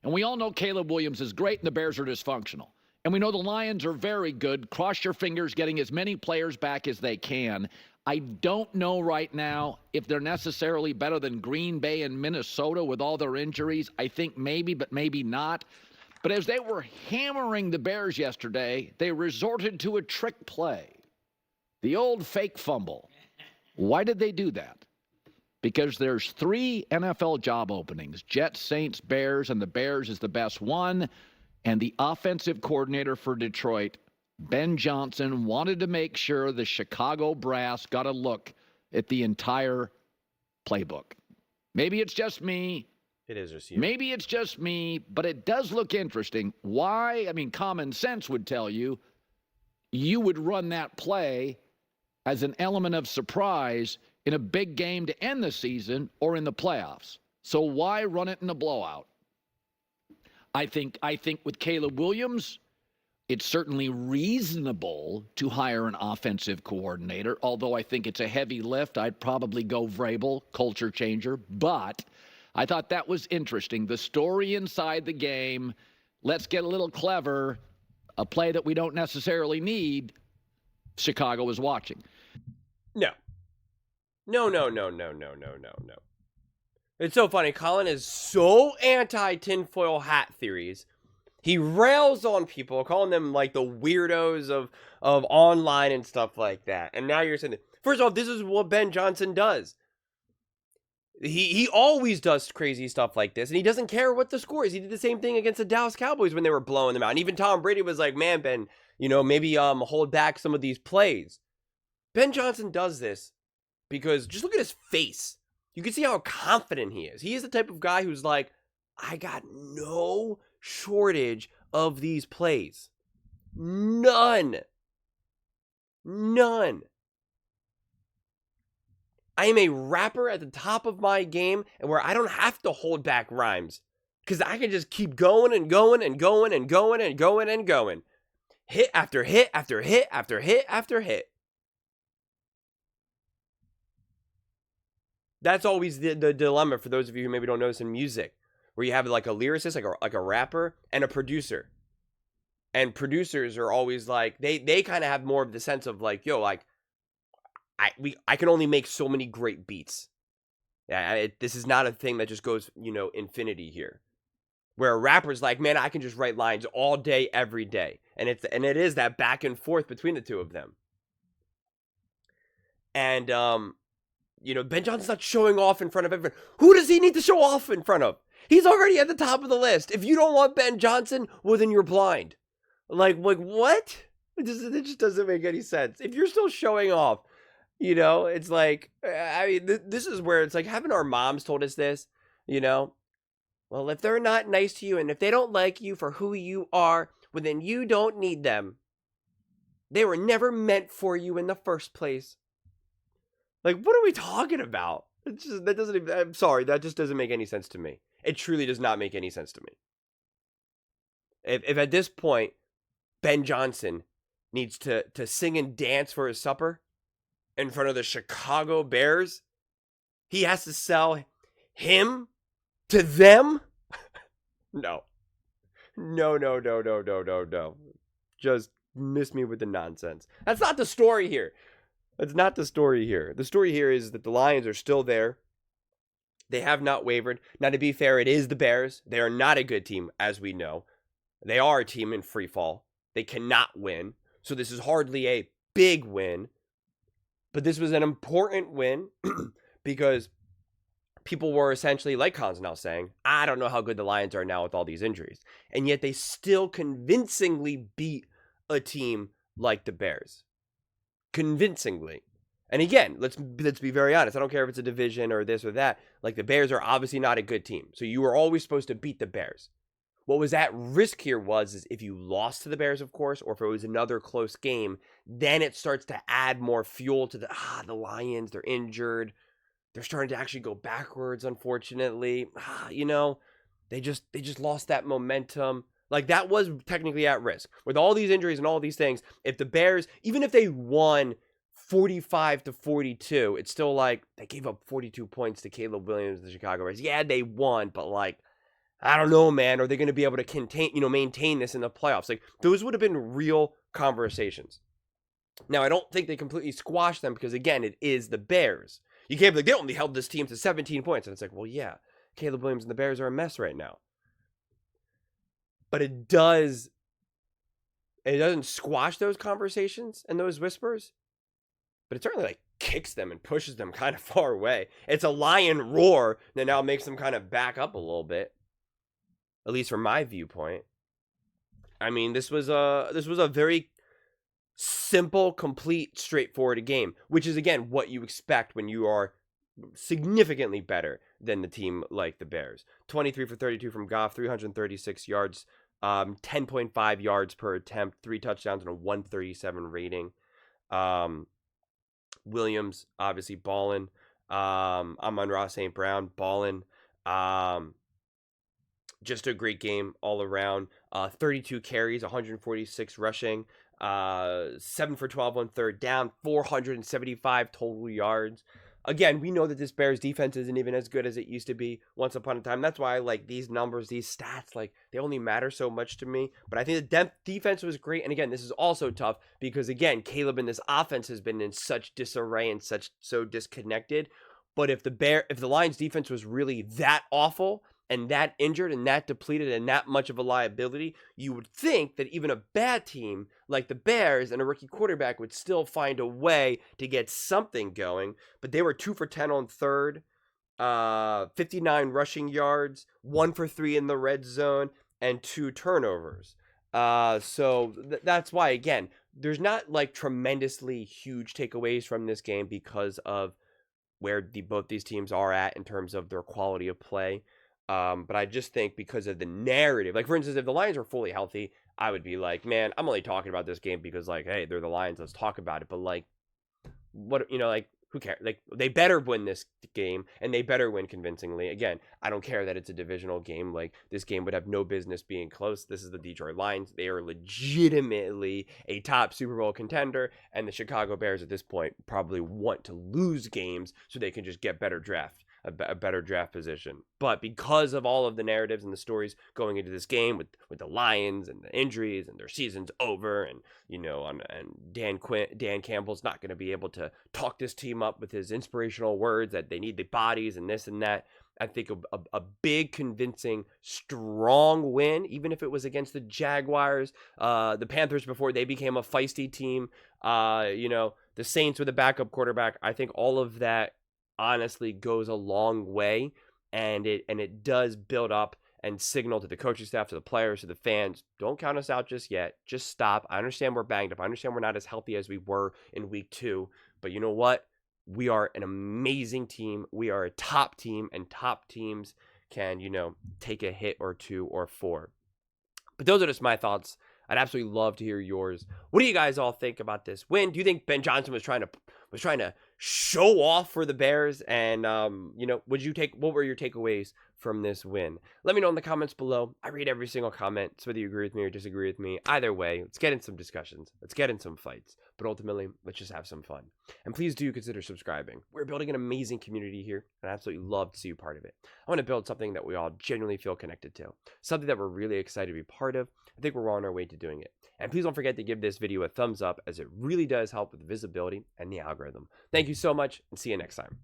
And we all know Caleb Williams is great and the Bears are dysfunctional. And we know the Lions are very good. Cross your fingers getting as many players back as they can. I don't know right now if they're necessarily better than Green Bay and Minnesota with all their injuries. I think maybe, but maybe not. But as they were hammering the Bears yesterday, they resorted to a trick play. The old fake fumble. Why did they do that? Because there's 3 NFL job openings. Jets, Saints, Bears, and the Bears is the best one. And the offensive coordinator for Detroit, Ben Johnson, wanted to make sure the Chicago brass got a look at the entire playbook. Maybe it's just me. It is just you. Maybe it's just me, but it does look interesting. Why? I mean, common sense would tell you would run that play as an element of surprise in a big game to end the season or in the playoffs. So why run it in a blowout? I think with Caleb Williams, it's certainly reasonable to hire an offensive coordinator, although I think it's a heavy lift. I'd probably go Vrabel, culture changer. But I thought that was interesting. The story inside the game, let's get a little clever, a play that we don't necessarily need, Chicago was watching. No. It's so funny. Colin is so anti-tinfoil hat theories. He rails on people, calling them like the weirdos of online and stuff like that. And now you're saying that. First off, this is what Ben Johnson does. He always does crazy stuff like this, and he doesn't care what the score is. He did the same thing against the Dallas Cowboys when they were blowing them out. And even Tom Brady was like, man, Ben, maybe hold back some of these plays. Ben Johnson does this because just look at his face. You can see how confident he is. He is the type of guy who's like, I got no shortage of these plays. None. I am a rapper at the top of my game and where I don't have to hold back rhymes because I can just keep going and going and going and going and going and going. Hit after hit after hit after hit after hit. That's always the dilemma for those of you who maybe don't know this in music, where you have like a lyricist, like a rapper, and a producer. And producers are always like, they kind of have more of the sense of like, yo, like, I can only make so many great beats. This is not a thing that just goes, infinity here. Where a rapper's like, man, I can just write lines all day, every day. And it is that back and forth between the two of them. And, Ben Johnson's not showing off in front of everyone. Who does he need to show off in front of? He's already at the top of the list. If you don't want Ben Johnson, well, then you're blind. Like what? It just doesn't make any sense. If you're still showing off, it's like, this is where it's like, haven't our moms told us this, Well, if they're not nice to you and if they don't like you for who you are, well, then you don't need them. They were never meant for you in the first place. Like, what are we talking about? I'm sorry, that just doesn't make any sense to me. It truly does not make any sense to me. If at this point, Ben Johnson needs to sing and dance for his supper in front of the Chicago Bears, he has to sell him to them? No. Just miss me with the nonsense. That's not the story here. That's not the story here. The story here is that the Lions are still there. They have not wavered. Now, to be fair, it is the Bears. They are not a good team, as we know. They are a team in free fall. They cannot win. So this is hardly a big win. But this was an important win because people were essentially, like Colin's now saying, I don't know how good the Lions are now with all these injuries. And yet they still convincingly beat a team like the Bears. Convincingly. And again, let's be very honest. I don't care if it's a division or this or that. Like, the Bears are obviously not a good team. So you were always supposed to beat the Bears. What was at risk here is if you lost to the Bears, of course, or if it was another close game, then it starts to add more fuel to the Lions, they're injured. They're starting to actually go backwards, unfortunately. They just lost that momentum. Like, that was technically at risk. With all these injuries and all these things, if the Bears, even if they won 45-42, it's still like they gave up 42 points to Caleb Williams, the Chicago Bears. Yeah, they won, but like, I don't know, man. Are they going to be able to maintain this in the playoffs? Like, those would have been real conversations. Now, I don't think they completely squashed them because, again, it is the Bears. You can't be like, they only held this team to 17 points. And it's like, well, yeah, Caleb Williams and the Bears are a mess right now. But it doesn't squash those conversations and those whispers. But it certainly, like, kicks them and pushes them kind of far away. It's a lion roar that now makes them kind of back up a little bit. At least from my viewpoint. I mean, this was a very simple, complete, straightforward game, which is, again, what you expect when you are significantly better than the team like the Bears. 23 for 32 from Goff, 336 yards, 10.5 yards per attempt, 3 touchdowns, and a 137 rating. Williams, obviously, balling. Amon-Ra St. Brown, balling. Just a great game all around. 32 carries, 146 rushing, 7 for 12 on third down, 475 total yards. Again, we know that this Bears defense isn't even as good as it used to be once upon a time. That's why I like these numbers, these stats, like they only matter so much to me. But I think the defense was great. And again, this is also tough because, again, Caleb and this offense has been in such disarray and so disconnected. But if the Lions defense was really that awful and that injured and that depleted and that much of a liability, you would think that even a bad team like the Bears and a rookie quarterback would still find a way to get something going. But they were 2 for 10 on third, 59 rushing yards, 1 for 3 in the red zone, and 2 turnovers. So that's why, again, there's not like tremendously huge takeaways from this game because of where both these teams are at in terms of their quality of play. But I just think because of the narrative, like, for instance, if the Lions were fully healthy, I would be like, man, I'm only talking about this game because, like, hey, they're the Lions, let's talk about it. But, like, what, like, who cares? Like, they better win this game, and they better win convincingly. Again, I don't care that it's a divisional game. Like, this game would have no business being close. This is the Detroit Lions. They are legitimately a top Super Bowl contender, and the Chicago Bears at this point probably want to lose games so they can just get a better draft position. But because of all of the narratives and the stories going into this game with the Lions and the injuries and their season's over, and Dan Campbell's not going to be able to talk this team up with his inspirational words that they need the bodies and this and that, I think a big, convincing, strong win, even if it was against the Jaguars, the Panthers before they became a feisty team, the Saints with a backup quarterback. I think all of that honestly goes a long way, and it does build up and signal to the coaching staff, to the players, to the fans, don't count us out just yet. Just stop. I understand we're banged up. I understand we're not as healthy as we were in week 2, but you know what? We are an amazing team. We are a top team, and top teams can, take a hit or 2 or 4. But those are just my thoughts. I'd absolutely love to hear yours. What do you guys all think about this win? Do you think Ben Johnson was trying to show off for the Bears? And what were your takeaways from this win? Let me know in the comments below. I read every single comment, so whether you agree with me or disagree with me, either way, let's get in some discussions. Let's get in some fights. But ultimately, let's just have some fun. And please do consider subscribing. We're building an amazing community here, and I absolutely love to see you part of it. I want to build something that we all genuinely feel connected to, something that we're really excited to be part of. I think we're on our way to doing it. And please don't forget to give this video a thumbs up, as it really does help with visibility and the algorithm. Thank you so much, and see you next time.